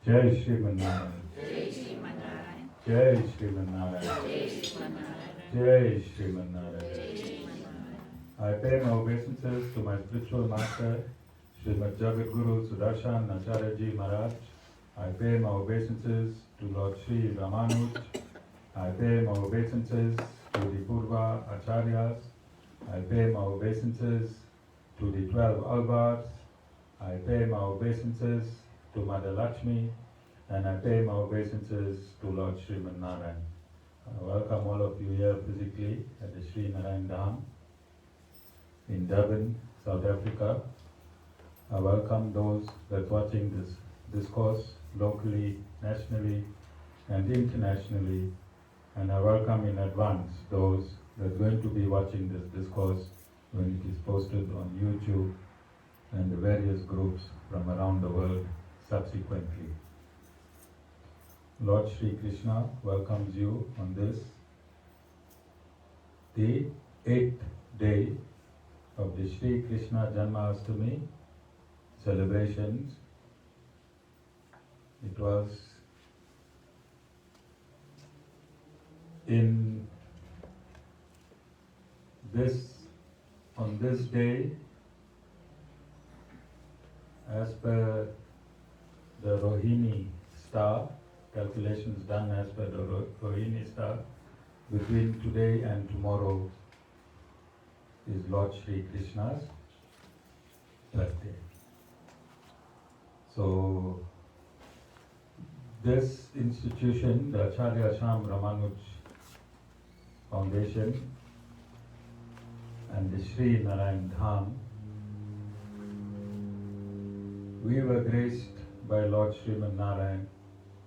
Jai Sriman Narayan. Jai Sriman Narayan. Jai Sriman Narayan. Jai Sriman Narayan. Jai Sriman Narayan. Jai Sriman Narayan. I pay my obeisances to my spiritual master, Srimad Jagadguru Sudarshan Acharya Ji Maharaj. I pay my obeisances to Lord Sri Ramanuj. I pay my obeisances to the Purva Acharyas. I pay my obeisances to the 12 Alvars. I pay my obeisances to Mother Lakshmi, and I pay my obeisances to Lord Sriman Narayan. I welcome all of you here physically at the Sri Narayan Dham in Durban, South Africa. I welcome those that are watching this discourse locally, nationally, and internationally, and I welcome in advance those that are going to be watching this discourse when it is posted on YouTube and the various groups from around the world subsequently. Lord Sri Krishna welcomes you on this, the 8th day of the Sri Krishna Janmashtami celebrations. It was on this day, as per the Rohini star, calculations done as per the Rohini star, between today and tomorrow is Lord Sri Krishna's birthday. So this institution, the Acharya Shyam Ramanuj Foundation and the Sri Narayan Dham, we were graced by Lord Sriman Narayan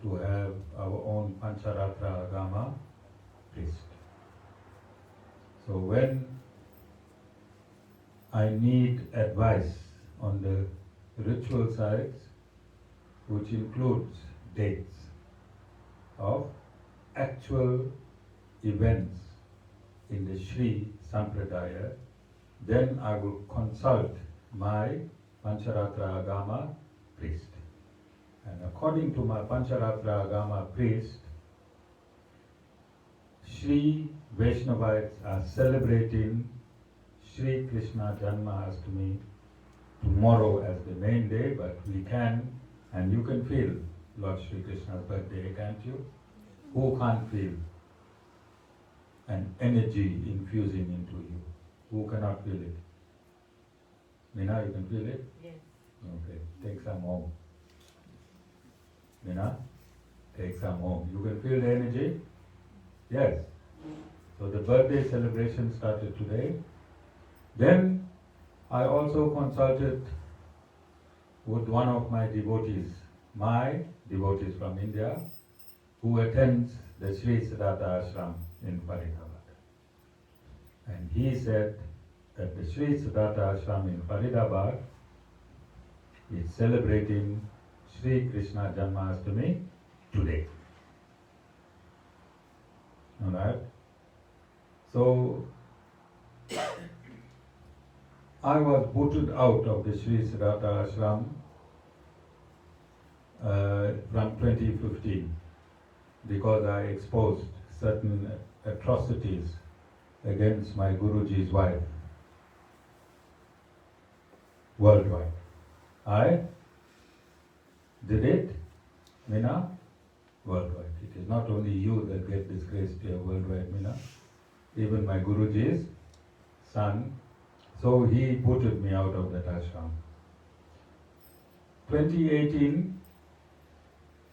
to have our own Pancharatra Agama priest. So when I need advice on the ritual sides, which includes dates of actual events in the Sri Sampradaya, then I will consult my Pancharatra Agama priest. And according to my Pancharatra Agama priest, Sri Vaishnavites are celebrating Sri Krishna Janmashtami tomorrow as the main day, but we can, and you can feel Lord Sri Krishna's birthday, can't you? Who can't feel an energy infusing into you? Who cannot feel it? Meena, you can feel it? Yes. Okay, take some home. Meena, take some home. You can feel the energy? Yes. So the birthday celebration started today. Then I also consulted with one of my devotees from India, who attends the Sri Sampradaya Ashram in Faridabad. And he said that the Sri Sampradaya Ashram in Faridabad is celebrating Sri Krishna Janmashtami today. Alright? So I was booted out of the Sri Sampradaya Ashram from 2015 because I exposed certain atrocities against my Guruji's wife worldwide. I did it, Meena, worldwide. It is not only you that get disgraced here worldwide, Meena. Even my Guruji's son. So he booted me out of that ashram. 2018,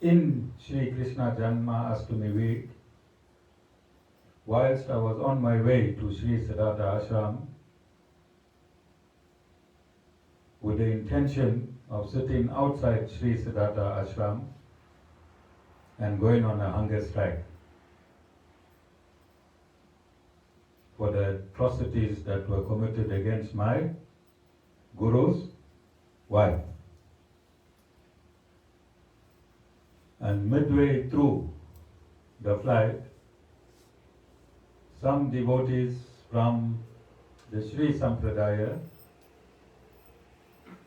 in Sri Krishna Janmashtami week, whilst I was on my way to Sri Sampradaya Ashram with the intention of sitting outside Sri Sampradaya Ashram and going on a hunger strike for the atrocities that were committed against my Guru's wife. And midway through the flight, some devotees from the Sri Sampradaya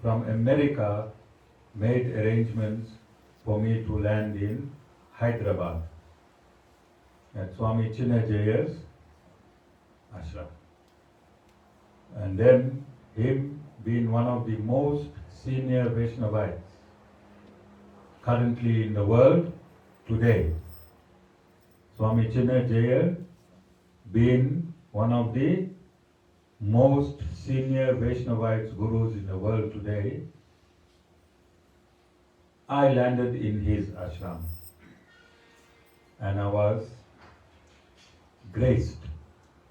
from America made arrangements for me to land in Hyderabad at Swami Chinnajaya's ashram. And then him being one of the most senior Vaishnavites currently in the world today. Swami Chinnajaya being one of the most senior Vaishnavites gurus in the world today, I landed in his ashram and I was graced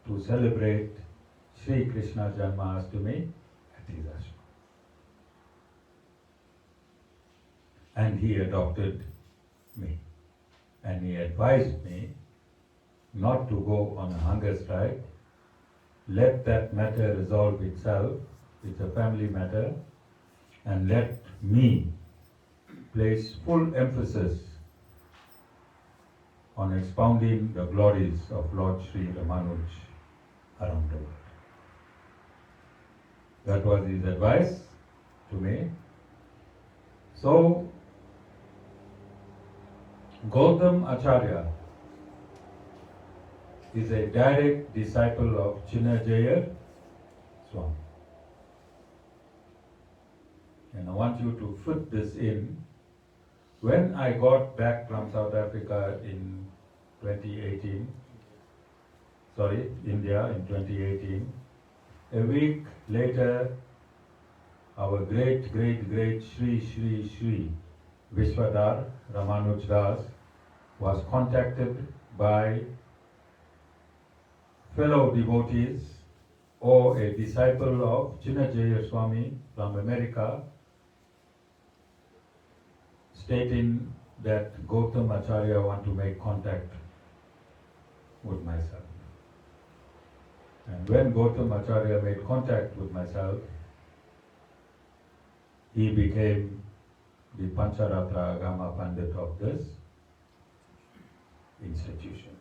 to celebrate Sri Krishna Janmashtami at his ashram. And he adopted me. And he advised me not to go on a hunger strike. Let that matter resolve itself. It's a family matter. And let me place full emphasis on expounding the glories of Lord Sri Ramanuj around the world. That was his advice to me. So, Gautam Acharya is a direct disciple of Chinnajaya Swami. And I want you to fit this in. When I got back from South Africa in 2018, India in 2018, a week later, our great Sri Vishwadhar Ramanuj Das was contacted by fellow devotees or a disciple of Chinnajaya Swami from America, stating that Gautam Acharya want to make contact with myself. And when Gautam Acharya made contact with myself, he became the Pancharatra Agama Pandit of this institution.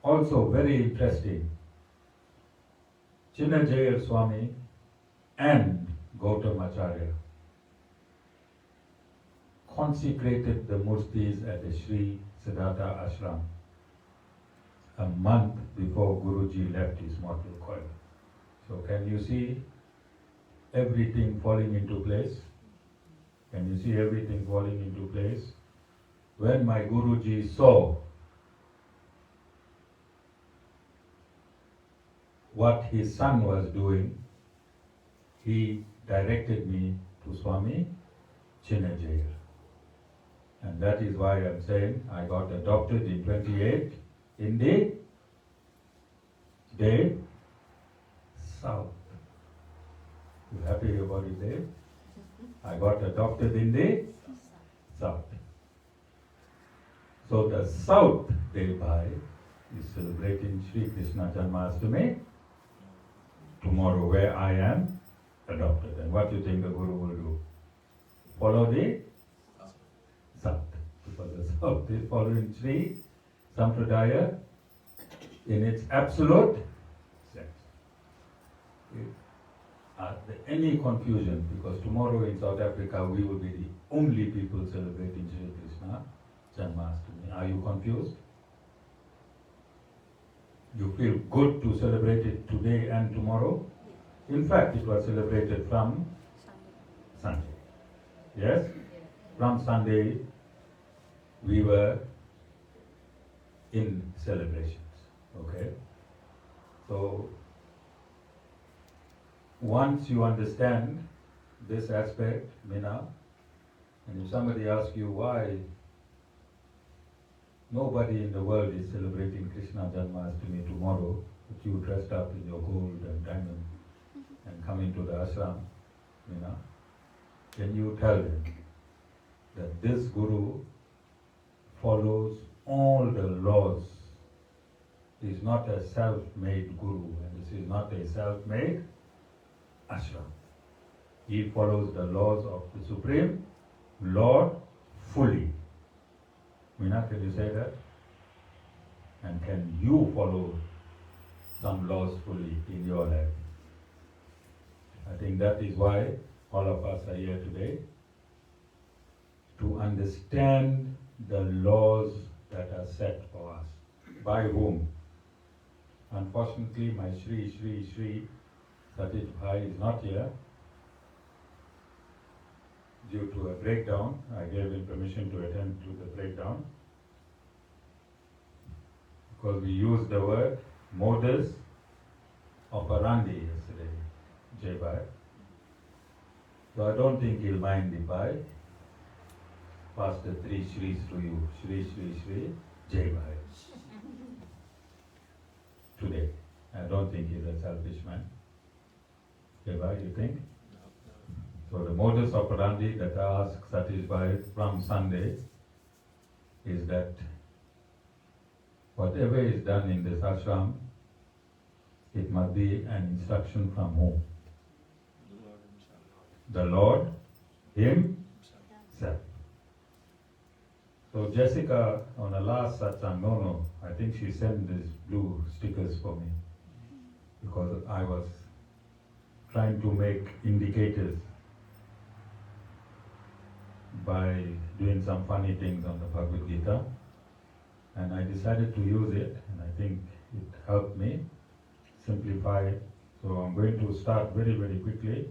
Also very interesting, Chinnajaya Swami and Gautam Acharya consecrated the murtis at the Sri Siddhartha Ashram a month before Guruji left his mortal coil. So can you see everything falling into place? Can you see everything falling into place? When my Guruji saw what his son was doing, he directed me to Swami Chinnajaya. And that is why I'm saying I got adopted in 28 in the South. You happy about it, Dave? I got adopted in the South. So the South thereby is celebrating Sri Krishna Janmashtami tomorrow, where I am adopted. And what do you think the Guru will do? Follow the South. Because the South is following Sri Sampradaya in its absolute sense. Any confusion, because tomorrow in South Africa we will be the only people celebrating Sri Krishna Janmashtami. Are you confused? You feel good to celebrate it today and tomorrow? In fact, it was celebrated from Sunday. Yes? From Sunday we were in celebrations. Okay? So once you understand this aspect, Meena, and if somebody asks you why nobody in the world is celebrating Krishna Janmashtami tomorrow, but you dressed up in your gold and diamond and come into the ashram, Meena, can you tell them that this Guru follows all the laws? He is not a self-made Guru, and this is not a self-made ashram. He follows the laws of the Supreme Lord fully. Meena, can you say that? And can you follow some laws fully in your life? I think that is why all of us are here today. to understand the laws that are set for us. By whom? Unfortunately, my Sri Satish Bhai is not here due to a breakdown. I gave him permission to attend to the breakdown because we used the word modus operandi yesterday, Jai Bhai. So I don't think he'll mind if I pass the 3 Shris to you. Shri, Jai Bhai. Today. I don't think he's a selfish man. Jai Bhai, you think? So the modus operandi that I asked Satish Bhai from Sunday is that whatever is done in this ashram, it must be an instruction from whom? The Lord Himself. So Jessica, on the last Satsang, no, I think she sent these blue stickers for me because I was trying to make indicators by doing some funny things on the Bhagavad Gita, and I decided to use it, and I think it helped me simplify. So I'm going to start very, very quickly,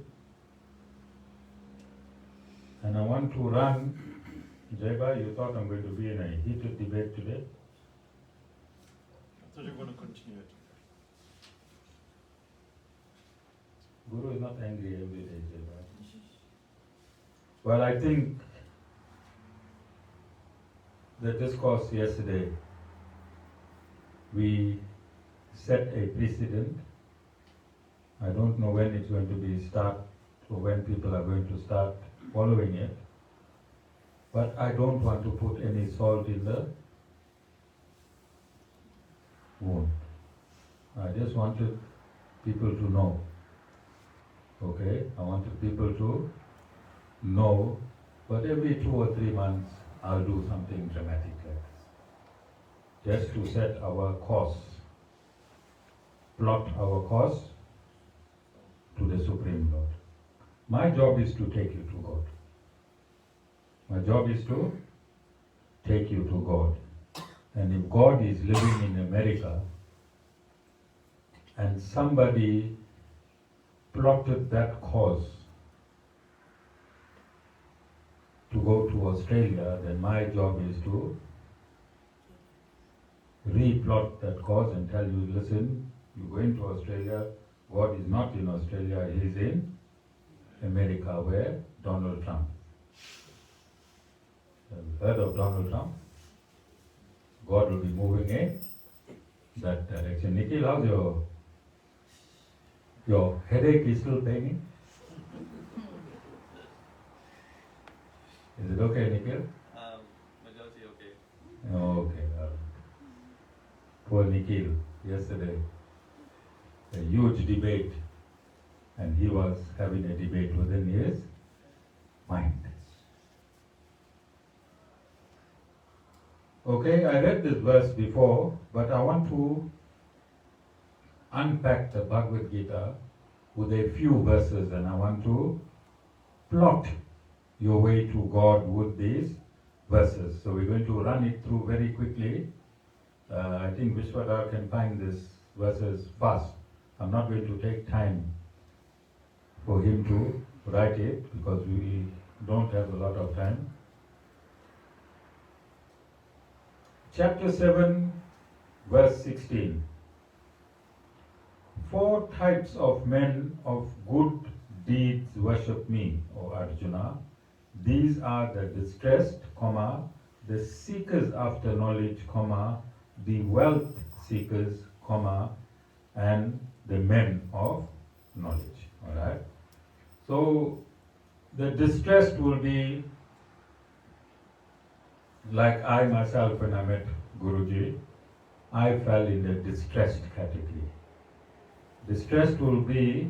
and I want to run. Jaiba, you thought I'm going to be in a heated debate today? I thought you were going to continue it. Guru is not angry every day, Jaiba. Well, I think the discourse yesterday, we set a precedent. I don't know when it's going to be start or when people are going to start following it. But I don't want to put any salt in the wound. I just wanted people to know. Okay? I wanted people to know, but every 2 or 3 months I'll do something dramatic like this. Just to set our course, plot our course to the Supreme Lord. My job is to take you to God. My job is to take you to God. And if God is living in America and somebody plotted that course to go to Australia, then my job is to replot that course and tell you, listen, you're going to Australia, God is not in Australia, He is in America, where Donald Trump. Have you heard of Donald Trump? God will be moving in that direction. Nikhil, how's your headache is still paining? Is it okay, Nikhil? Majority okay. Okay. Poor Nikhil, yesterday, a huge debate, and he was having a debate within his mind. Okay, I read this verse before, but I want to unpack the Bhagavad Gita with a few verses, and I want to plot your way to God with these verses. So we're going to run it through very quickly. I think Vishwadhar can find these verses fast. I'm not going to take time for him to write it because we don't have a lot of time. Chapter 7, verse 16. 4 types of men of good deeds worship me, O Arjuna. These are the distressed, the seekers after knowledge, the wealth seekers, and the men of knowledge. Alright? So, the distressed will be like I myself, when I met Guruji, I fell in the distressed category. Distressed will be,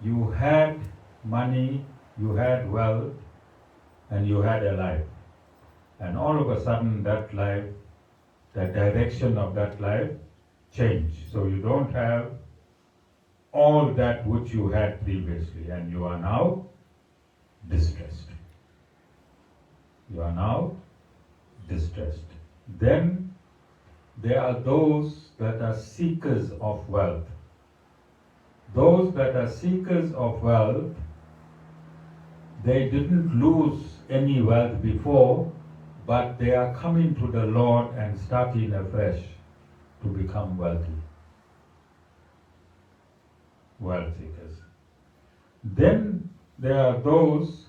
you had money, you had wealth, and you had a life. And all of a sudden that life, the direction of that life changed. So you don't have all that which you had previously, and you are now distressed. You are now distressed. Then there are those that are seekers of wealth. Those that are seekers of wealth, they didn't lose any wealth before, but they are coming to the Lord and starting afresh to become wealthy. Wealth seekers. Then there are those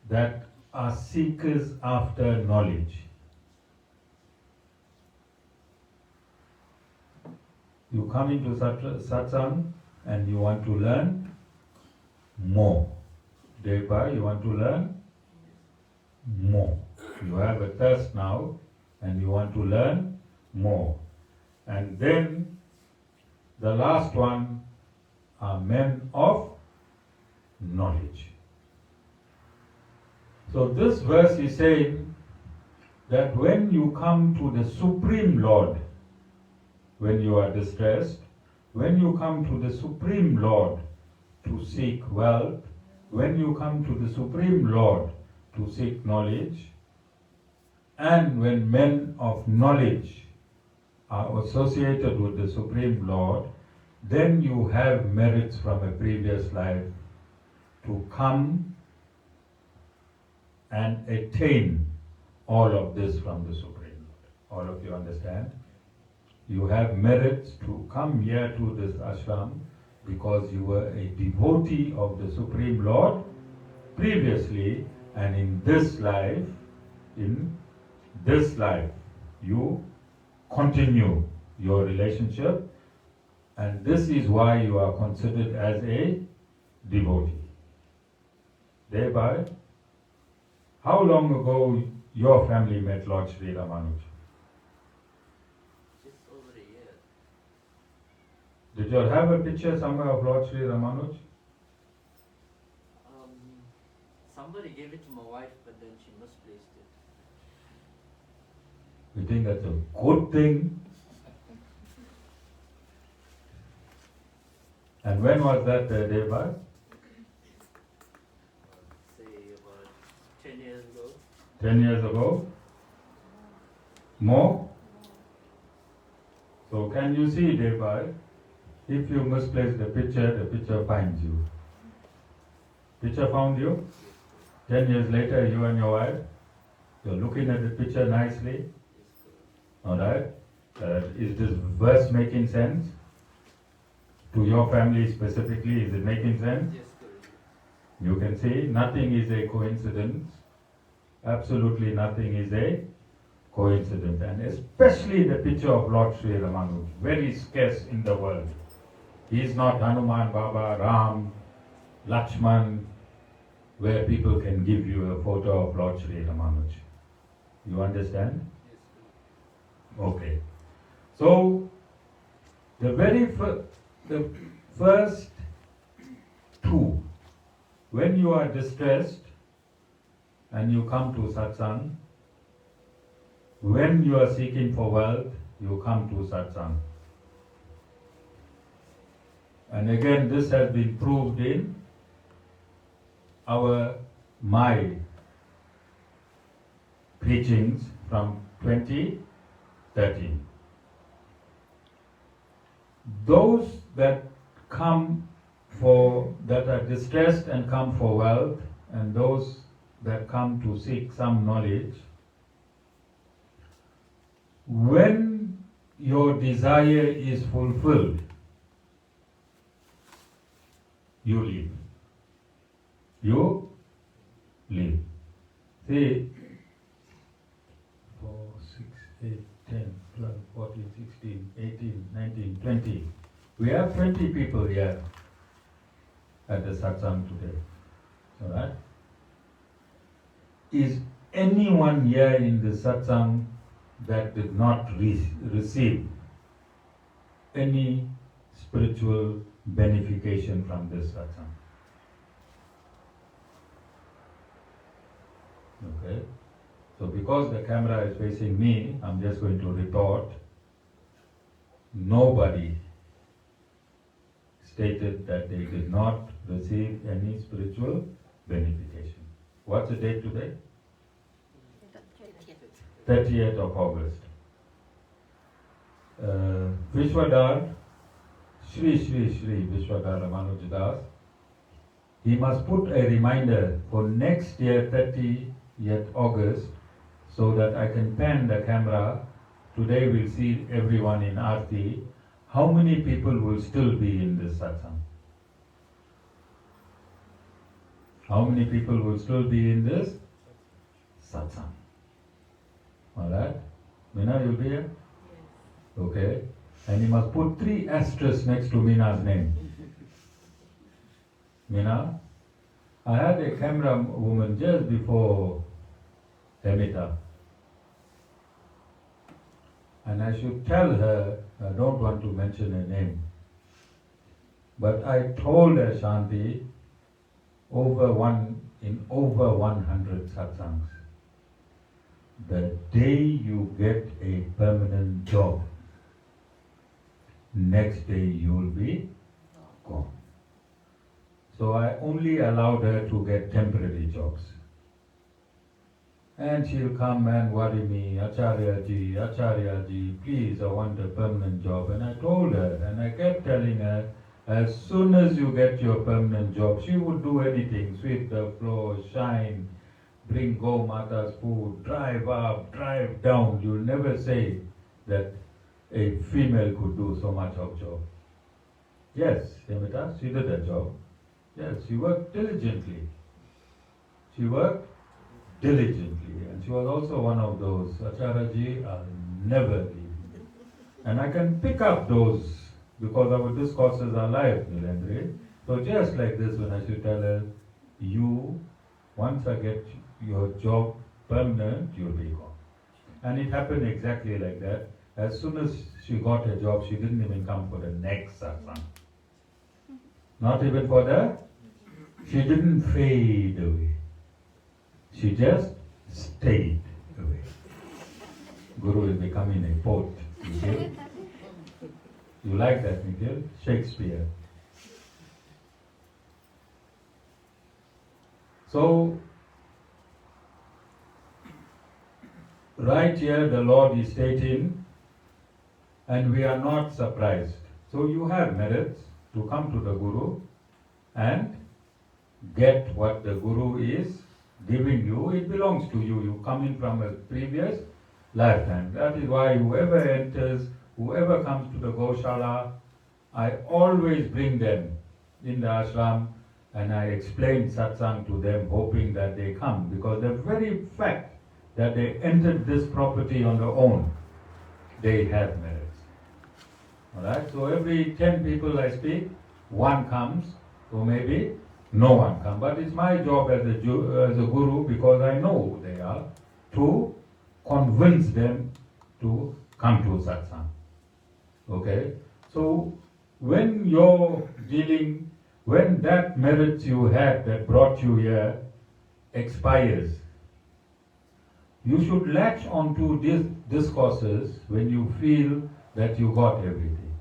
that are seekers after knowledge. You come into satsang and you want to learn more. Thereby you want to learn more. You have a thirst now and you want to learn more. And then the last one are men of knowledge. So this verse is saying that when you come to the Supreme Lord, when you are distressed, when you come to the Supreme Lord to seek wealth, when you come to the Supreme Lord to seek knowledge, and when men of knowledge are associated with the Supreme Lord, then you have merits from a previous life to come and attain all of this from the Supreme Lord. All of you understand? You have merits to come here to this ashram because you were a devotee of the Supreme Lord previously, and in this life, you continue your relationship, and this is why you are considered as a devotee. Thereby, how long ago your family met Lord Sri Ramanuj? Just over a year. Did you have a picture somewhere of Lord Sri Ramanuj? Somebody gave it to my wife, but then she misplaced it. You think that's a good thing? And when was that day by? Say about 10 years ago. 10 years ago? More? So can you see, Devi, if you misplace the picture finds you. Picture found you? 10 years later, you and your wife, you're looking at the picture nicely. Alright? Is this verse making sense? To your family specifically, is it making sense? Yes, correct. You can see, nothing is a coincidence. Absolutely nothing is a coincidence. And especially the picture of Lord Sri Ramanuj, very scarce in the world. He is not Hanuman, Baba, Ram, Lakshman, where people can give you a photo of Lord Sri Ramanuj. You understand? Yes, correct. Okay. So, the first two, when you are distressed and you come to satsang, when you are seeking for wealth, you come to satsang. And again, this has been proved in my preachings from 2013. Those that are distressed and come for wealth, and those that come to seek some knowledge, when your desire is fulfilled, you leave. You leave. See, 4, 6, 8, 10, 12, 14, 16, 18, 19, 20. We have 20 people here at the satsang today. Alright? Is anyone here in the satsang that did not receive any spiritual benefication from this satsang? Okay? So because the camera is facing me, I'm just going to report, nobody stated that they did not receive any spiritual benefication. What's the date today? 30th of August. Vishwadar, Sri Vishwadar Ramanuj Das, he must put a reminder for next year 30th August so that I can pan the camera. Today we'll see everyone in Aarti. How many people will still be in this satsang? How many people will still be in this satsang? Alright? Meena, you'll be here? Okay. And you must put 3 asterisks next to Meena's name. Meena, I had a camera woman just before Amita. And I should tell her, I don't want to mention her name, but I told her, Shanti, in over 100 satsangs, the day you get a permanent job, next day you will be gone. So I only allowed her to get temporary jobs. And she'll come and worry me, Acharya ji, please, I want a permanent job. And I told her, and I kept telling her, as soon as you get your permanent job, she would do anything, sweep the floor, shine, bring Go Mata's food, drive up, drive down. You'll never say that a female could do so much of job. Yes, Amita, she did a job. Yes, she worked diligently. And she was also one of those, Acharya ji, I'll never leave. And I can pick up those because our discourses are live, Nilendra. So just like this, when I should tell her, you, once I get your job permanent, you'll be gone. And it happened exactly like that. As soon as she got a job, she didn't even come for the next satsang. Not even for she didn't fade away. She just stayed away. Guru is becoming a poet. Okay? You like that, Nikhil? Shakespeare. So, right here the Lord is stating, and we are not surprised. So you have merits to come to the Guru and get what the Guru is giving you. It belongs to you. You come in from a previous lifetime. That is why whoever enters, whoever comes to the Goshala, I always bring them in the ashram and I explain satsang to them, hoping that they come, because the very fact that they entered this property on their own, they have merits. Alright, so every 10 people I speak, 1 comes, so maybe no one comes. But it's my job as a guru, because I know who they are, to convince them to come to satsang. Okay, so when you're dealing, when that merits you had that brought you here expires, you should latch onto these discourses when you feel that you got everything.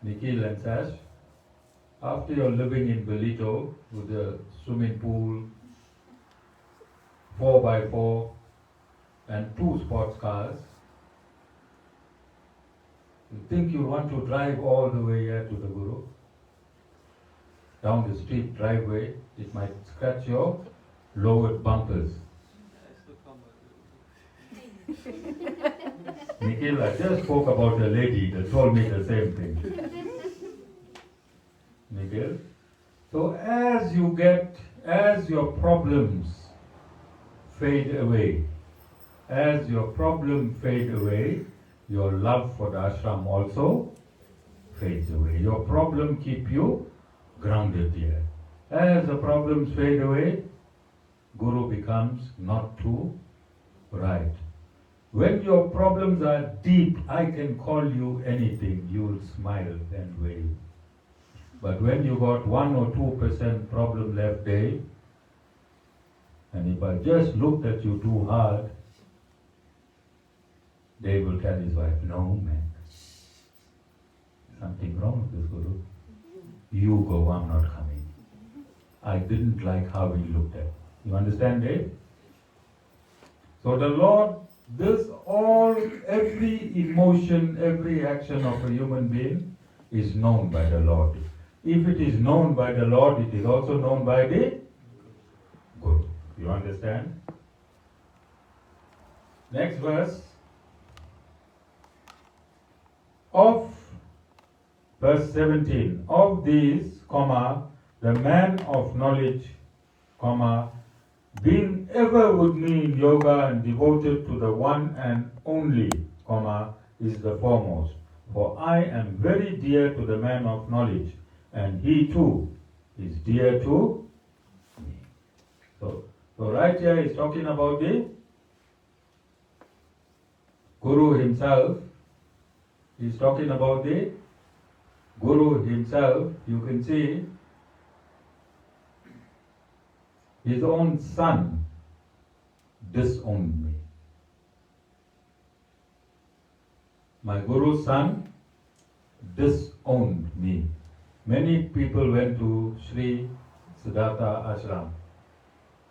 Nikhil and Sash, after you're living in Belito with a swimming pool, 4x4 and 2 sports cars, you think you want to drive all the way here to the Guru? Down the street driveway, it might scratch your lowered bumpers. Nikhil, I just spoke about a lady that told me the same thing. Nikhil, so as your problems fade away, your love for the ashram also fades away. Your problem keep you grounded here. As the problems fade away, Guru becomes not too right. When your problems are deep, I can call you anything, you'll smile and wave. But when you got 1 or 2% problem left there, and if I just looked at you too hard, Dave will tell his wife, no man, something wrong with this Guru. You go, I'm not coming. I didn't like how he looked at me. You understand it? So the Lord, every emotion, every action of a human being is known by the Lord. If it is known by the Lord, it is also known by the Guru. You understand? Next verse. Of verse 17. Of these, the man of knowledge, being ever with me in yoga and devoted to the one and only, is the foremost. For I am very dear to the man of knowledge, and he too is dear to me. So right here he's talking about the Guru himself. He's talking about the Guru himself. You can see his own son disowned me. My Guru's son disowned me. Many people went to Sri Siddhartha ashram,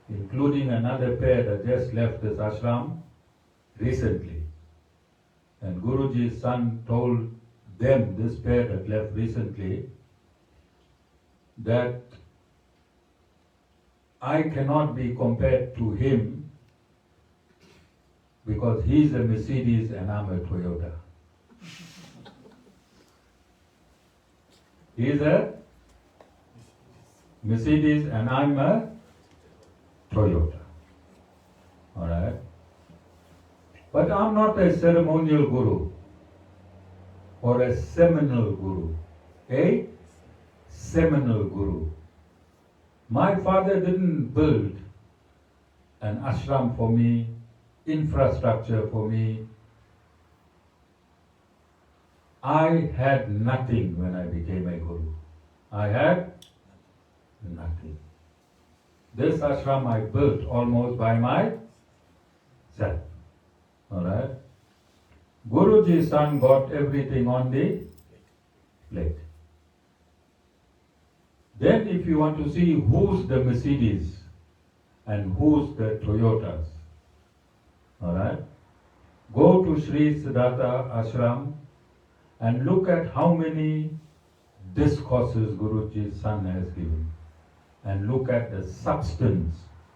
including another pair that just left this ashram recently. And Guruji's son told them, this pair that left recently, that I cannot be compared to him because he's a Mercedes and I'm a Toyota. He's a Mercedes and I'm a Toyota. Alright? But I'm not a ceremonial guru or a seminal guru. A seminal guru. My father didn't build an ashram for me, infrastructure for me. I had nothing when I became a guru. I had nothing. This ashram I built almost by myself. Alright? Guruji's son got everything on the plate. Then if you want to see who's the Mercedes and who's the Toyotas, alright, go to Sri Siddhartha ashram and look at how many discourses Guruji's son has given, and look at the substance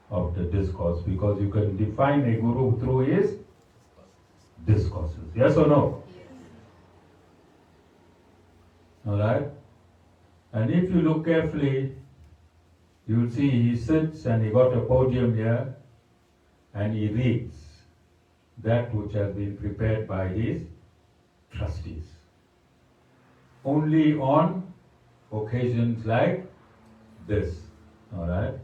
of the discourse, because you can define a guru through his discourses. Yes or no? Alright? And if you look carefully, you'll see he sits and he got a podium here and he reads that which has been prepared by his trustees. Only on occasions like this. Alright?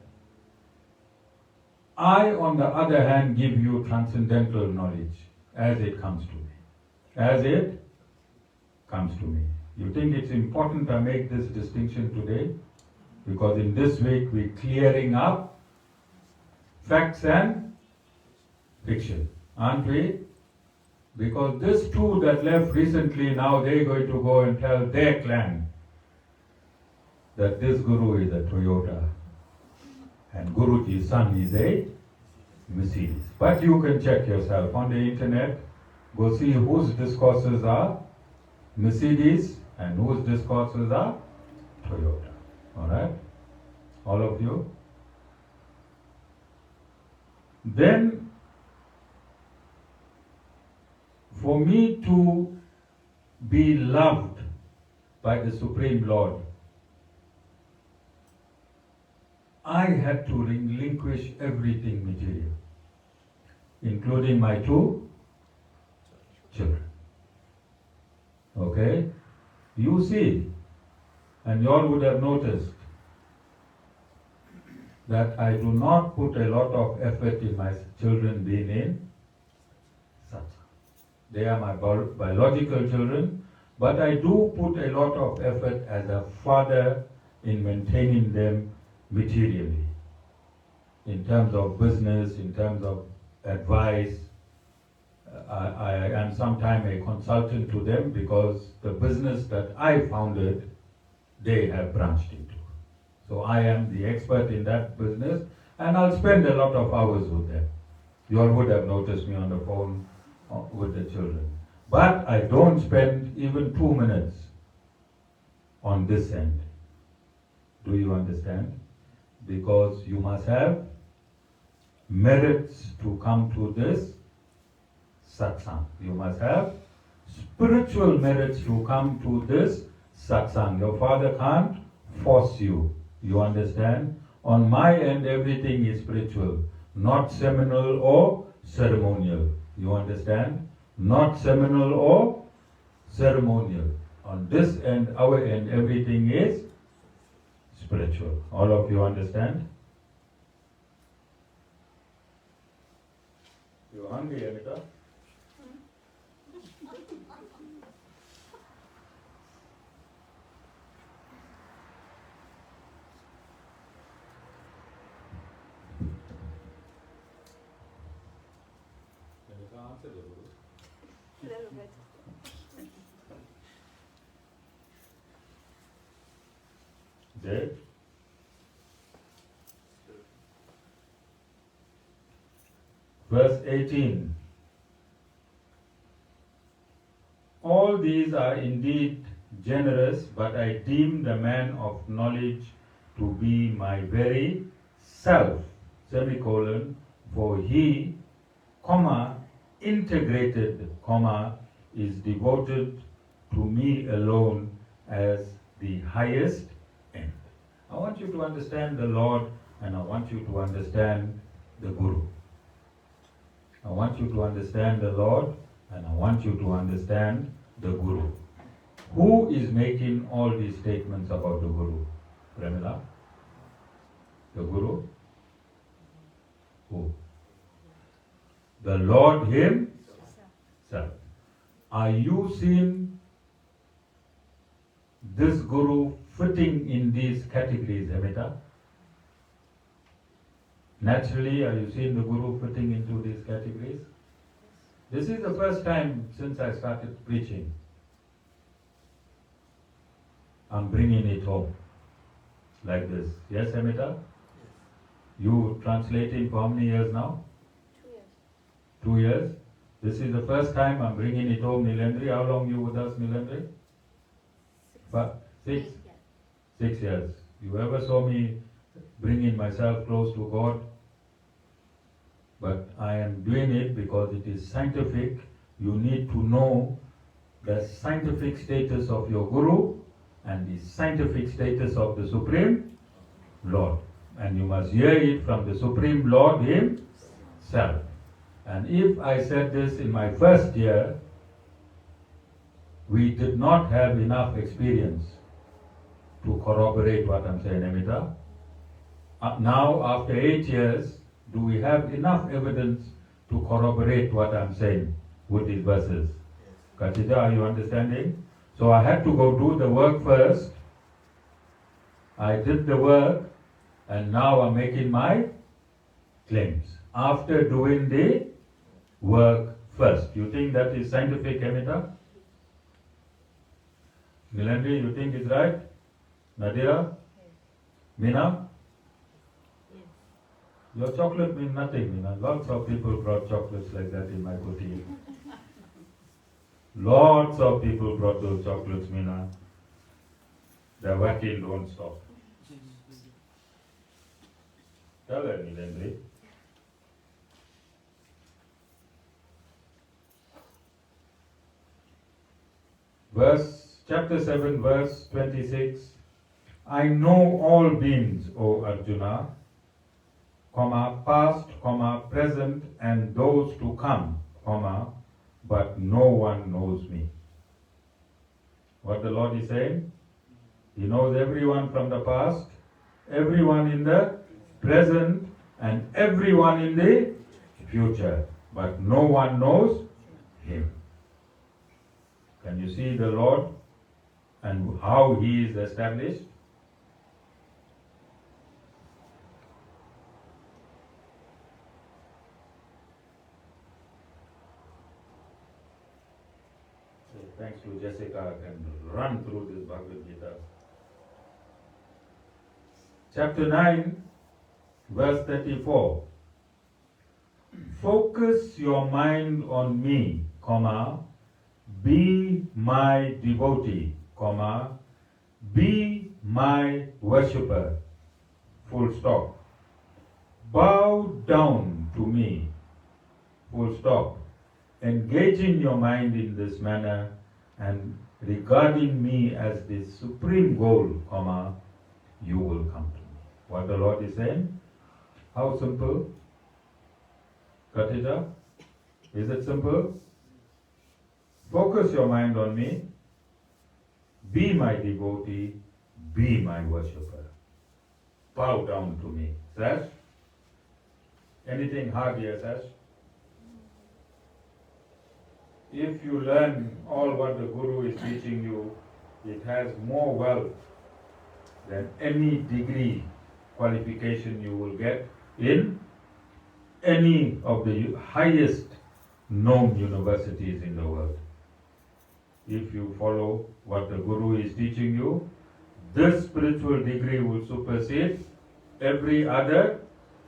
I, on the other hand, give you transcendental knowledge as it comes to me. As it comes to me. You think it's important I make this distinction today? Because in this week we're clearing up facts and fiction, aren't we? Because this two that left recently, now they're going to go and tell their clan that this guru is a Toyota and Guruji's son is a Mercedes. But you can check yourself on the internet, go see whose discourses are Mercedes and whose discourses are Toyota. Alright? All of you? Then, for me to be loved by the Supreme Lord, I had to relinquish everything material, including my two children. Okay? You see, and you all would have noticed that I do not put a lot of effort in my children being in Satsang. They are my biological children, but I do put a lot of effort as a father in maintaining them materially, in terms of business, in terms of advice. I am sometimes a consultant to them because the business that I founded, they have branched into. So I am the expert in that business, And I'll spend a lot of hours with them. You all would have noticed me on the phone with the children. But I don't spend even 2 minutes on this end. Do you understand? Because you must have merits to come to this satsang. You must have spiritual merits to come to this satsang. Your father can't force you. You understand? On my end, everything is spiritual, not seminal or ceremonial. You understand? Not seminal or ceremonial. On this end, our end, everything is spiritual. All of you understand? You hungry, Anita? Answer the Guru. Little bit. Dead? Verse 18. All these are indeed generous, but I deem the man of knowledge to be my very self, semicolon, for he, comma, integrated, comma, is devoted to me alone as the highest end. I want you to understand the Lord, and I want you to understand the Guru. I want you to understand the Lord, and I want you to understand the Guru. Who is making all these statements about the Guru? Premila? The Guru? Who? The Lord Himself. Are you seeing this Guru fitting in these categories, Amita? Naturally, are you seeing the Guru fitting into these categories? This is the first time since I started preaching. I'm bringing it home like this. Yes, Amita? You translating for how many years now? 2 years. 2 years? This is the first time I'm bringing it home, Nilendri. How long you with us, Nilendri? 6? 6 years. You ever saw me bringing myself close to God? But I am doing it because it is scientific. You need to know the scientific status of your Guru and the scientific status of the Supreme Lord. And you must hear it from the Supreme Lord Himself. And if I said this in my first year, we did not have enough experience to corroborate what I'm saying, Amita. Now, after 8 years, do we have enough evidence to corroborate what I'm saying with these verses? Katija, are you understanding? So I had to go do the work first. I did the work, and now I'm making my claims. After doing the work first. You think that is scientific, Amita? Nilandri, you think it's right? Nadira? Meena? Your chocolate means nothing, Meena. Lots of people brought chocolates like that in my boutique. Lots of people brought those chocolates, Meena. The whacking don't stop. Tell her, Nilendri. Chapter 7, verse 26. I know all beings, O Arjuna, comma, past, comma, present, and those to come, comma, but no one knows me. What the Lord is saying? He knows everyone from the past, everyone in the present, and everyone in the future, but no one knows Him. Can you see the Lord and how He is established? So thanks to Jessica, I can run through this Bhagavad Gita. Chapter 9, Verse 34. Focus your mind on me, comma, be my devotee, comma, be my worshipper, full stop. Bow down to me, full stop. Engaging your mind in this manner and regarding me as the supreme goal, comma, you will come to me. What the Lord is saying? How simple? Cut it up? Is it simple? Focus your mind on me. Be my devotee. Be my worshipper. Bow down to me. Sash? Anything hard here, Sash? If you learn all what the Guru is teaching you, it has more wealth than any degree qualification you will get in any of the highest known universities in the world. If you follow what the Guru is teaching you, this spiritual degree will supersede every other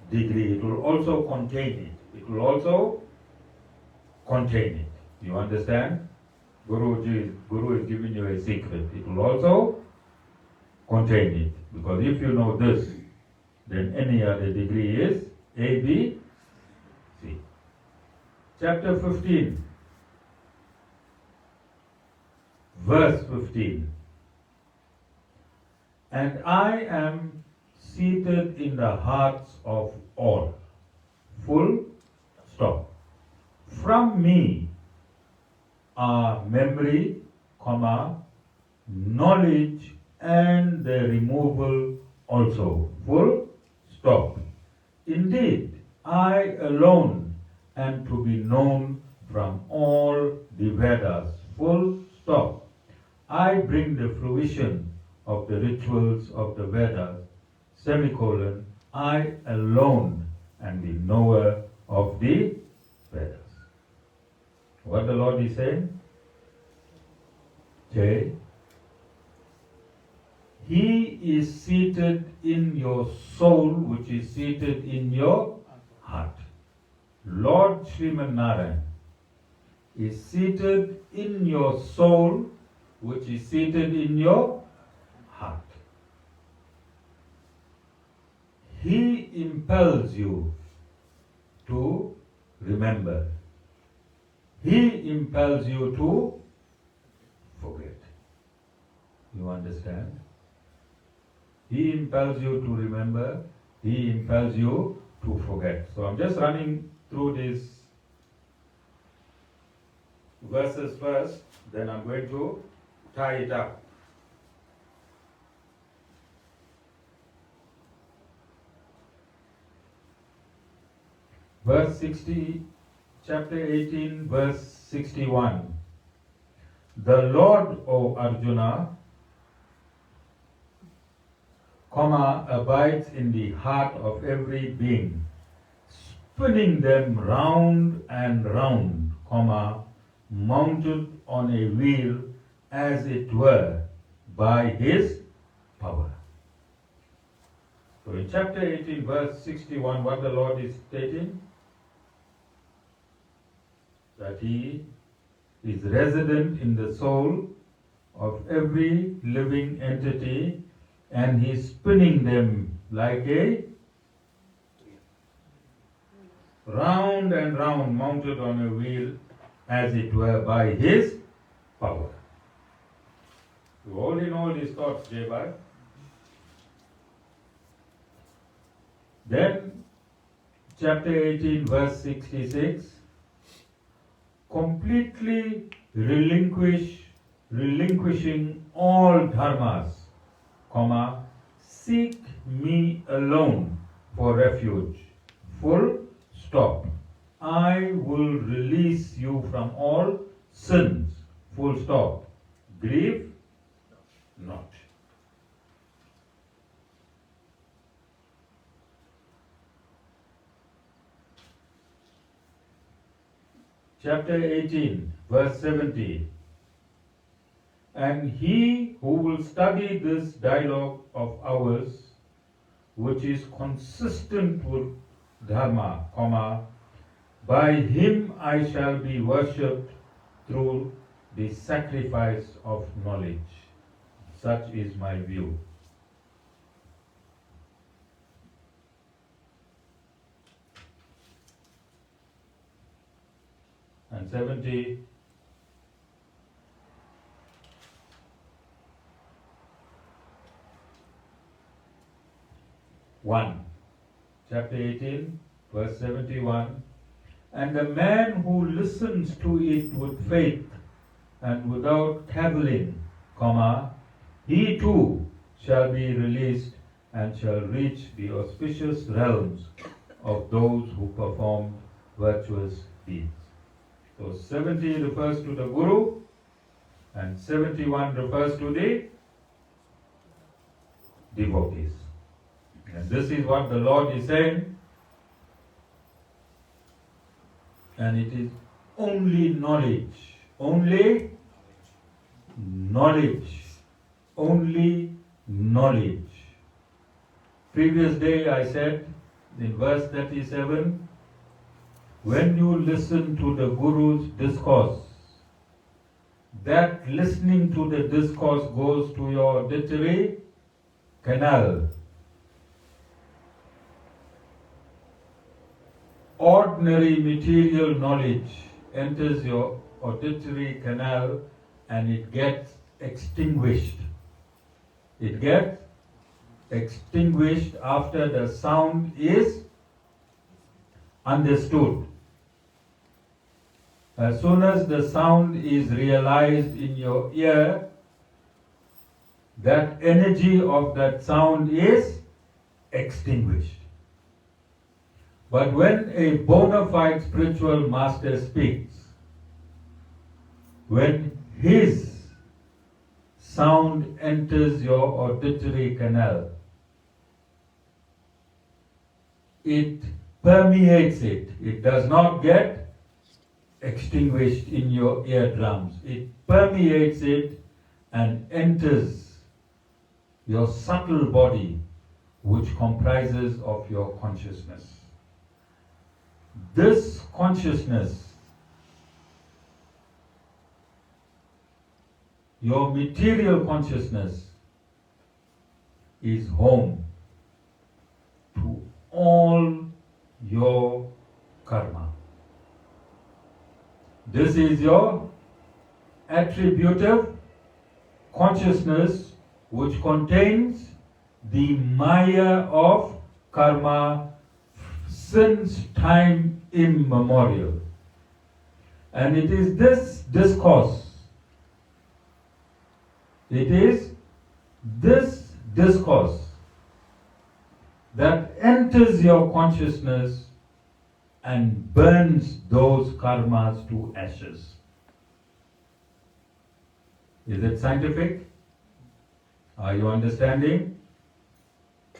degree. It will also contain it. It will also contain it. You understand? Guru is giving you a secret. It will also contain it. Because if you know this, then any other degree is A, B, C. Chapter 15, verse 15. And I am seated in the hearts of all. Full stop. From me are memory, comma, knowledge, and the removal also. Full stop. Indeed, I alone am to be known from all the Vedas. Full stop. I bring the fruition of the rituals of the Vedas. Semicolon. I alone am the knower of the Vedas. What the Lord is saying? J. He is seated in your soul, which is seated in your heart. Lord Sriman Narayan is seated in your soul, which is seated in your heart. He impels you to remember. He impels you to forget. You understand? He impels you to remember. He impels you to forget. So I'm just running through these verses first, then I'm going to tie it up. Verse 60, chapter 18, verse 61. The Lord, O Arjuna, comma, abides in the heart of every being, spinning them round and round, comma, mounted on a wheel, as it were, by his power. So in chapter 18, verse 61, what the Lord is stating? That he is resident in the soul of every living entity, and he's spinning them like a round and round, mounted on a wheel, as it were, by his power. You hold in all these thoughts, J-Bar. Then, chapter 18, verse 66, completely relinquishing all dharmas, comma, seek me alone for refuge. Full stop. I will release you from all sins. Full stop. Grieve not. Chapter 18, verse 70. And he who will study this dialogue of ours which is consistent with Dharma, by him I shall be worshipped through the sacrifice of knowledge. Such is my view. And 70. Chapter 18, verse 71. And the man who listens to it with faith and without cavilling, he too shall be released and shall reach the auspicious realms of those who perform virtuous deeds. So 70 refers to the Guru and 71 refers to the devotees. And this is what the Lord is saying. And it is only knowledge, only knowledge, only knowledge. Previous day I said in verse 37, when you listen to the Guru's discourse, that listening to the discourse goes to your auditory canal. Ordinary material knowledge enters your auditory canal and it gets extinguished. It gets extinguished after the sound is understood. As soon as the sound is realized in your ear, that energy of that sound is extinguished. But when a bona fide spiritual master speaks, when his sound enters your auditory canal, it permeates it. It does not get extinguished in your eardrums. It permeates it and enters your subtle body, which comprises of your consciousness. This consciousness, your material consciousness, is home to all your karma. This is your attributive consciousness, which contains the Maya of karma since time immemorial. And it is this discourse, that enters your consciousness and burns those karmas to ashes. Is it scientific? Are you understanding?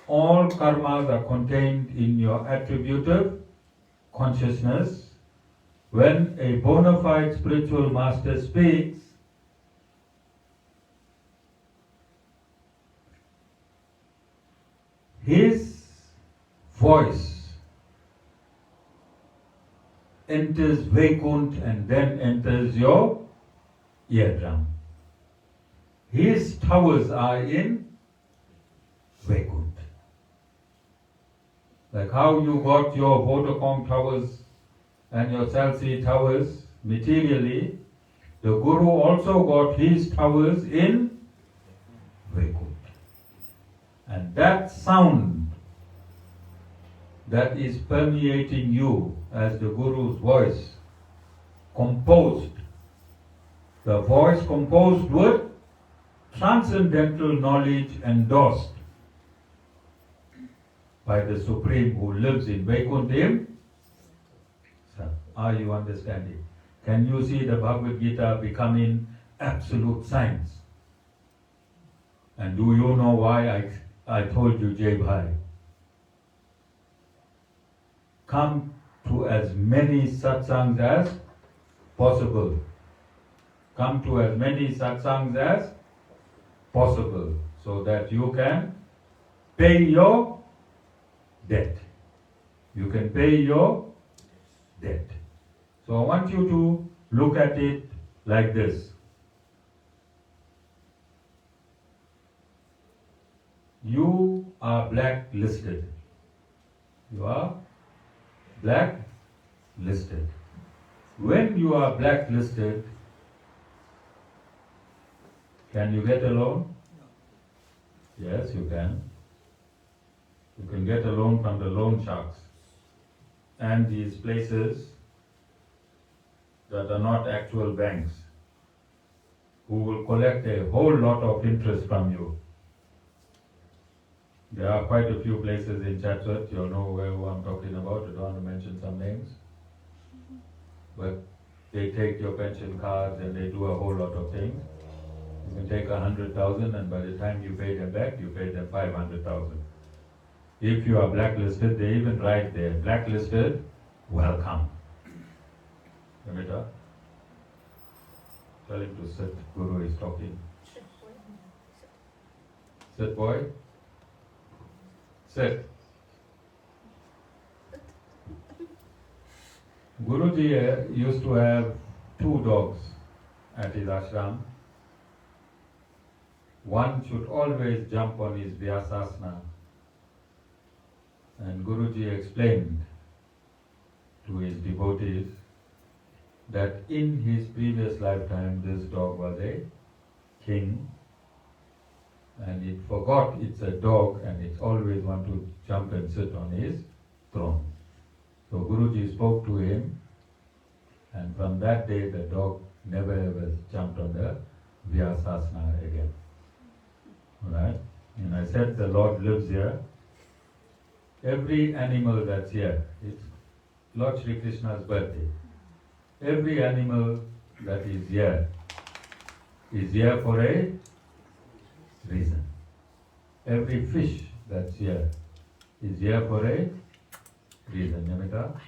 All karmas are contained in your attributive consciousness. When a bona fide spiritual master speaks, his voice enters Vaikunth and then enters your eardrum. His towers are in Vaikunth. Like how you got your Vodacom towers and your Chelsea towers materially, the Guru also got his towers in Vaikunth. And that sound that is permeating you as the Guru's voice, composed, the voice composed with transcendental knowledge endorsed by the Supreme who lives in Vaikunth. Are you understanding? Can you see the Bhagavad Gita becoming absolute science? And do you know why I told you, Jai Bhai? Come to as many satsangs as possible. Come to as many satsangs as possible so that you can pay your debt. You can pay your debt. So I want you to look at it like this. You are blacklisted. You are blacklisted. When you are blacklisted, can you get a loan? Yes, you can. You can get a loan from the loan sharks and these places that are not actual banks, who will collect a whole lot of interest from you. There are quite a few places in Chatsworth, you know who I'm talking about, I don't want to mention some names, but they take your pension cards and they do a whole lot of things. You can take 100,000 and by the time you pay them back, you pay them 500,000. If you are blacklisted, they even write there, blacklisted, welcome. Amita, tell him to sit, Guru is talking. Sit, boy. Sit. Guruji used to have 2 dogs at his ashram. One should always jump on his Vyasasana. And Guruji explained to his devotees that in his previous lifetime this dog was a king and it forgot it's a dog and it always want to jump and sit on his throne. So Guruji spoke to him and from that day the dog never ever jumped on the Vyasasana again. Alright? And I said the Lord lives here. Every animal that's here, it's Lord Sri Krishna's birthday. Every animal that is here for a reason. Every fish that's here is here for a reason, Yamita.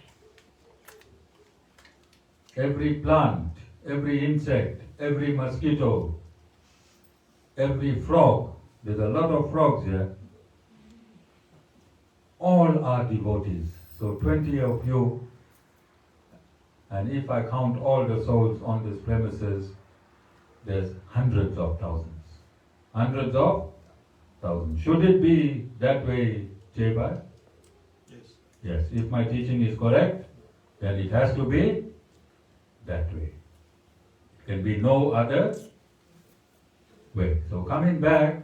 Every plant, every insect, every mosquito, every frog, there's a lot of frogs here, all are devotees. So 20 of you, and if I count all the souls on this premises, there's hundreds of thousands. Hundreds of thousands. Should it be that way, Jaybai? Yes. Yes. If my teaching is correct, then it has to be that way. It can be no other way. So coming back,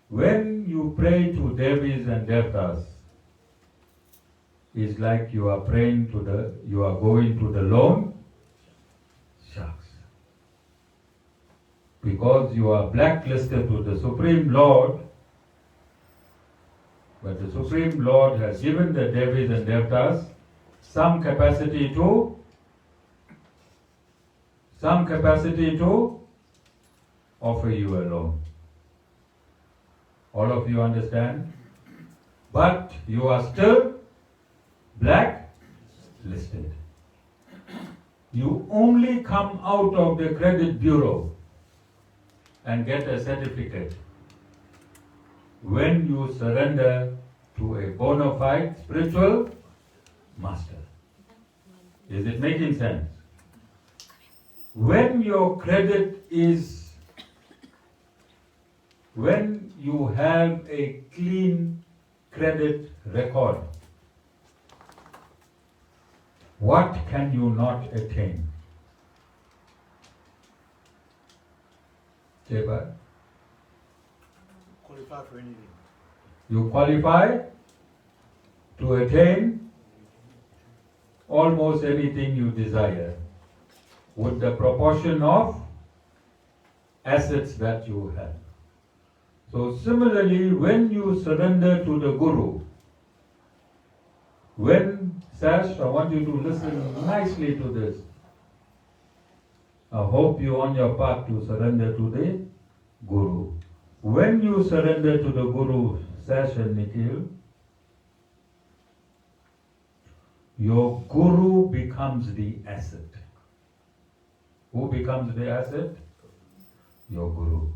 when you pray to Devis and Devtas, it's like you are going to the loan sharks. Because you are blacklisted to the Supreme Lord, but the Supreme Lord has given the Devis and Devtas some capacity to offer you a loan. All of you understand? But you are still blacklisted. You only come out of the credit bureau and get a certificate when you surrender to a bona fide spiritual master. Is it making sense? When your credit is, when you have a clean credit record, what can you not attain? Jeba? Qualify for anything. You qualify to attain almost anything you desire with the proportion of assets that you have. So similarly, when you surrender to the Guru, when Sash, I want you to listen nicely to this. I hope you're on your path to surrender to the Guru. When you surrender to the Guru, Sash and Nikhil, your Guru becomes the asset. Who becomes the asset? Your Guru.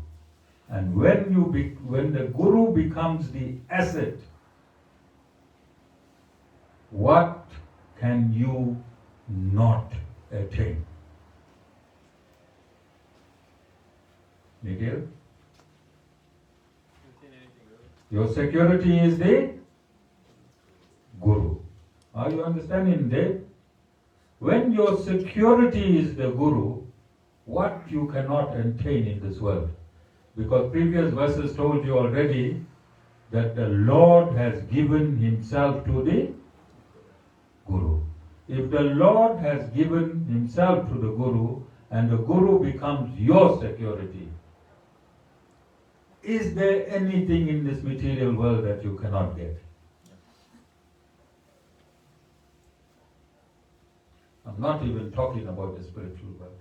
And when the Guru becomes the asset what can you not attain? Nikhil? Your security is the Guru. Are you understanding that? When your security is the Guru, what you cannot attain in this world? Because previous verses told you already that the Lord has given himself to the Guru. If the Lord has given himself to the Guru and the Guru becomes your security, is there anything in this material world that you cannot get? I'm not even talking about the spiritual world.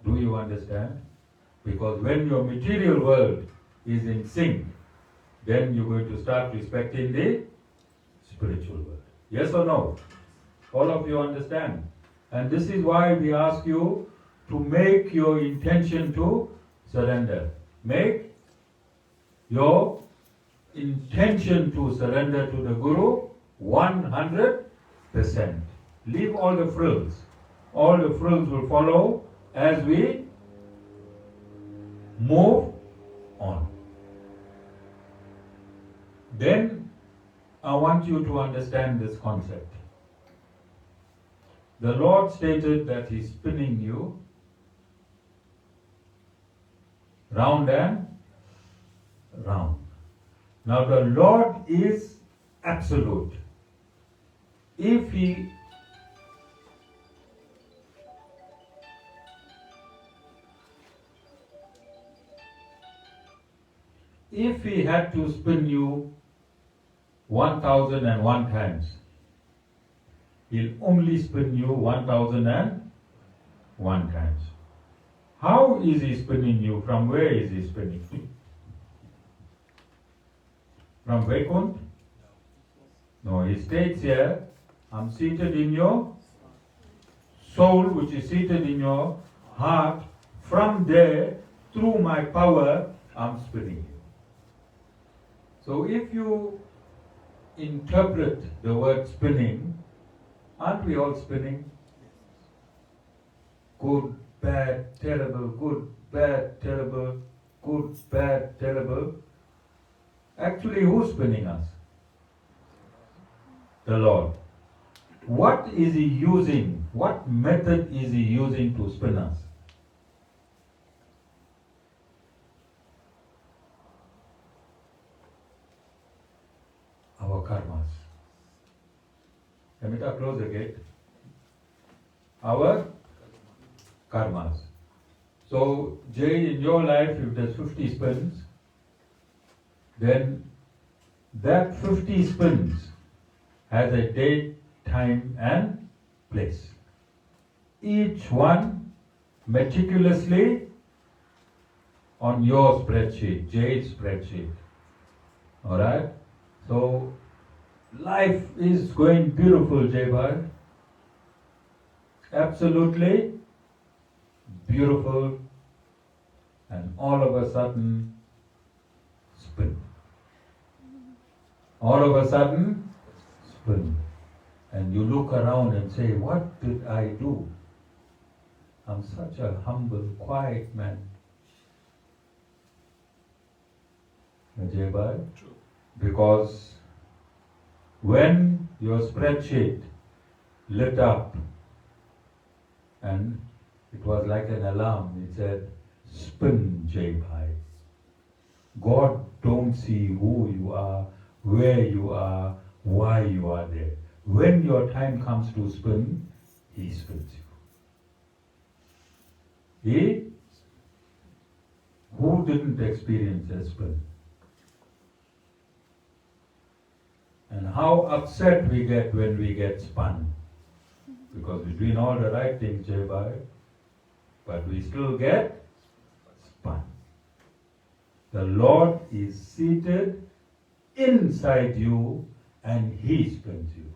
Do you understand? Because when your material world is in sync, then you're going to start respecting the spiritual world. Yes or no? All of you understand? And this is why we ask you to make your intention to surrender. Make your intention to surrender to the Guru 100%. Leave all the frills. All the frills will follow as we move on. Then I want you to understand this concept. The Lord stated that He's spinning you round and round. Now the Lord is absolute. If He had to spin you 1001 times, He'll only spin you 1001 times. How is He spinning you? From where is He spinning? From Vaikunth? No, He states here, I'm seated in your soul, which is seated in your heart. From there, through my power, I'm spinning you. So if you interpret the word spinning, aren't we all spinning? Good, bad, terrible, good, bad, terrible, good, bad, terrible. Actually, who's spinning us? The Lord. What is He using? What method is He using to spin us? Our karmas. Amita, close the gate. Our karmas. So, Jay, in your life, if there's 50 spins, then that 50 spins has a date, time, and place. Each one meticulously on your spreadsheet, Jay's spreadsheet. Alright? So, life is going beautiful, Jay Bhai. Absolutely beautiful. And all of a sudden, spin. All of a sudden, spin. And you look around and say, what did I do? I'm such a humble, quiet man. Ajay Bhai? True. Because when your spreadsheet lit up and it was like an alarm, it said, spin Jai Bhai. God don't see who you are, where you are, why you are there. When your time comes to spin, He spins you. He who didn't experience a spin? And how upset we get when we get spun. Because we're doing all the right things, Jai Bhai, but we still get spun. The Lord is seated inside you and He spins you.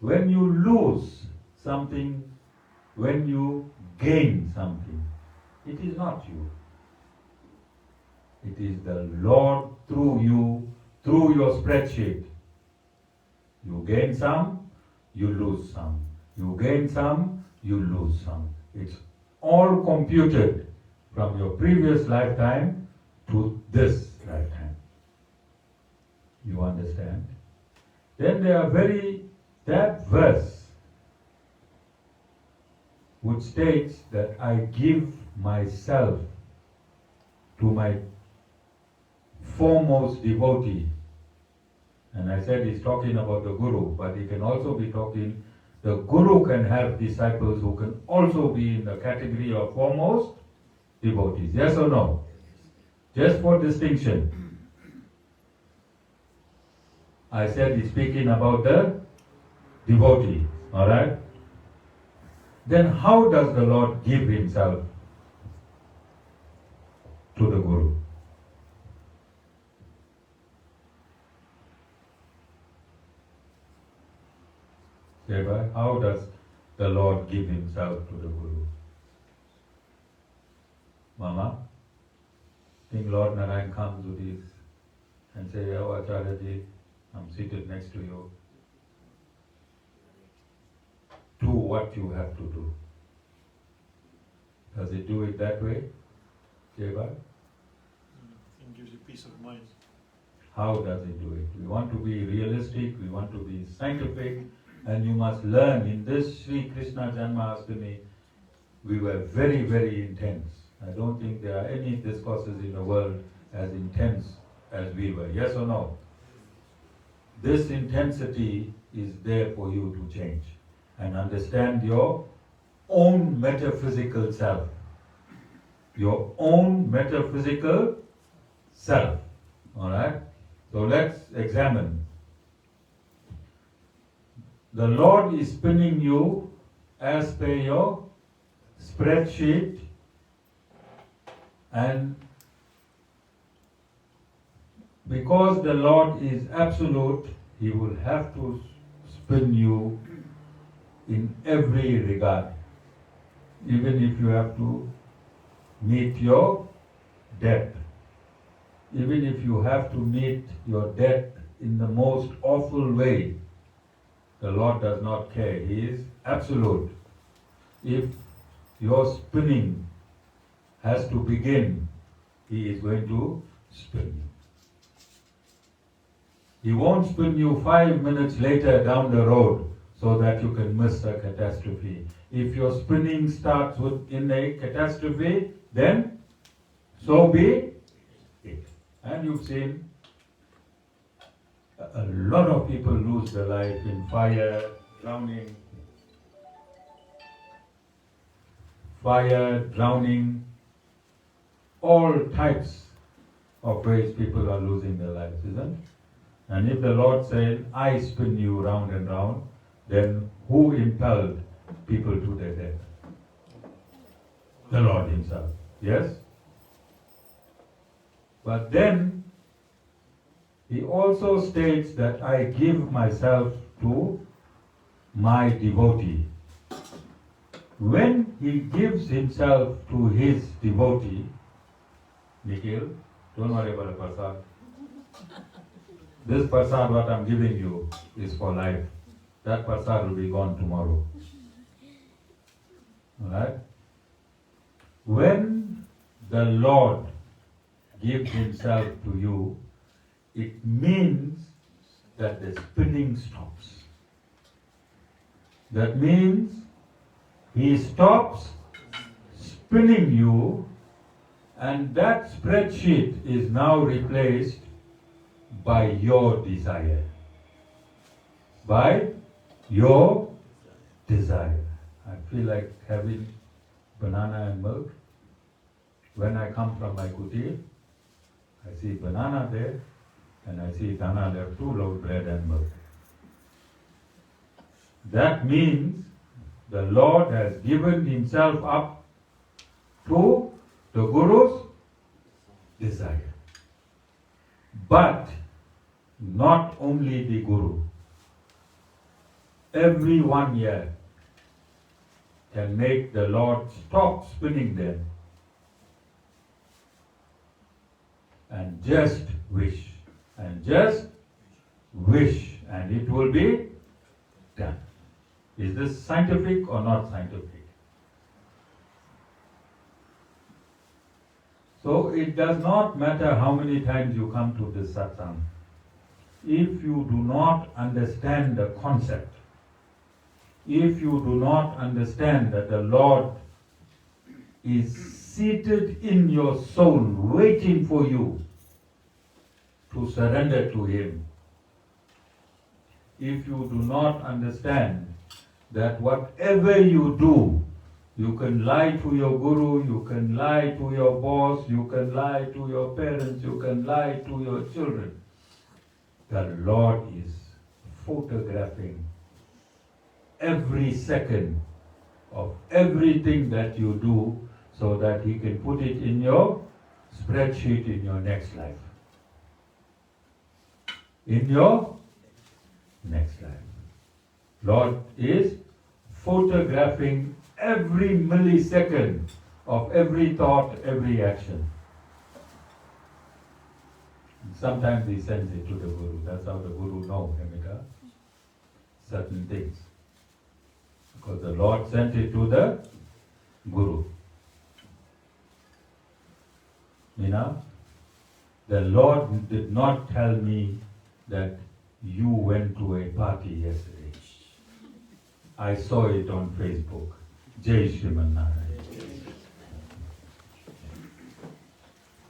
When you lose something, when you gain something, it is not you. It is the Lord through you, through your spreadsheet. You gain some, you lose some. You gain some, you lose some. It's all computed from your previous lifetime to this lifetime. You understand? Then that verse which states that I give myself to my foremost devotee. And I said he's talking about the Guru, but he can also be talking, the Guru can have disciples who can also be in the category of foremost devotees. Yes or no? Just for distinction. I said he's speaking about the devotee. Alright? Then how does the Lord give himself to the Guru? Thereby, how does the Lord give himself to the Guru? Mama, think Lord Narayan comes with his and say, oh Acharya Ji, I'm seated next to you. Do what you have to do. Does it do it that way? Jeva? It gives you peace of mind. How does it do it? We want to be realistic, we want to be scientific, and you must learn. In this Sri Krishna Janmashtami, we were very, very intense. I don't think there are any discourses in the world as intense as we were. Yes or no? This intensity is there for you to change and understand your own metaphysical self. Your own metaphysical self. Alright? So let's examine. The Lord is spinning you as per your spreadsheet, and because the Lord is absolute, He will have to spin you in every regard. Even if you have to meet your death. Even if you have to meet your death in the most awful way, the Lord does not care. He is absolute. If your spinning has to begin, He is going to spin you. He won't spin you 5 minutes later down the road so that you can miss a catastrophe. If your spinning starts in a catastrophe, then so be it. And you've seen a lot of people lose their life in fire, drowning, all types of ways people are losing their lives, isn't it? And if the Lord said, I spin you round and round, then who impelled people to their death? The Lord Himself. Yes? But then, He also states that I give myself to my devotee. When He gives Himself to His devotee, Nikhil, don't worry about the prasad. This prasad what I'm giving you is for life. That prasad will be gone tomorrow. Alright? When the Lord gives Himself to you, it means that the spinning stops. That means He stops spinning you, and that spreadsheet is now replaced by your desire. By your desire. I feel like having banana and milk. When I come from my kutir, I see banana there, and I see Dana there, 2 loaves bread and milk. That means the Lord has given Himself up to the Guru's desire. But not only the Guru. Everyone here can make the Lord stop spinning them and just wish, and it will be done. Is this scientific or not scientific? So it does not matter how many times you come to this satsang. If you do not understand the concept, if you do not understand that the Lord is seated in your soul, waiting for you to surrender to Him, if you do not understand that whatever you do, you can lie to your guru, you can lie to your boss, you can lie to your parents, you can lie to your children. The Lord is photographing every second of everything that you do so that He can put it in your spreadsheet in your next life. In your next life. Lord is photographing every millisecond of every thought, every action. Sometimes He sends it to the Guru. That's how the Guru knows, Amita, certain things. Because the Lord sent it to the Guru. Meena, the Lord did not tell me that you went to a party yesterday. I saw it on Facebook. Jai Sriman Narayan.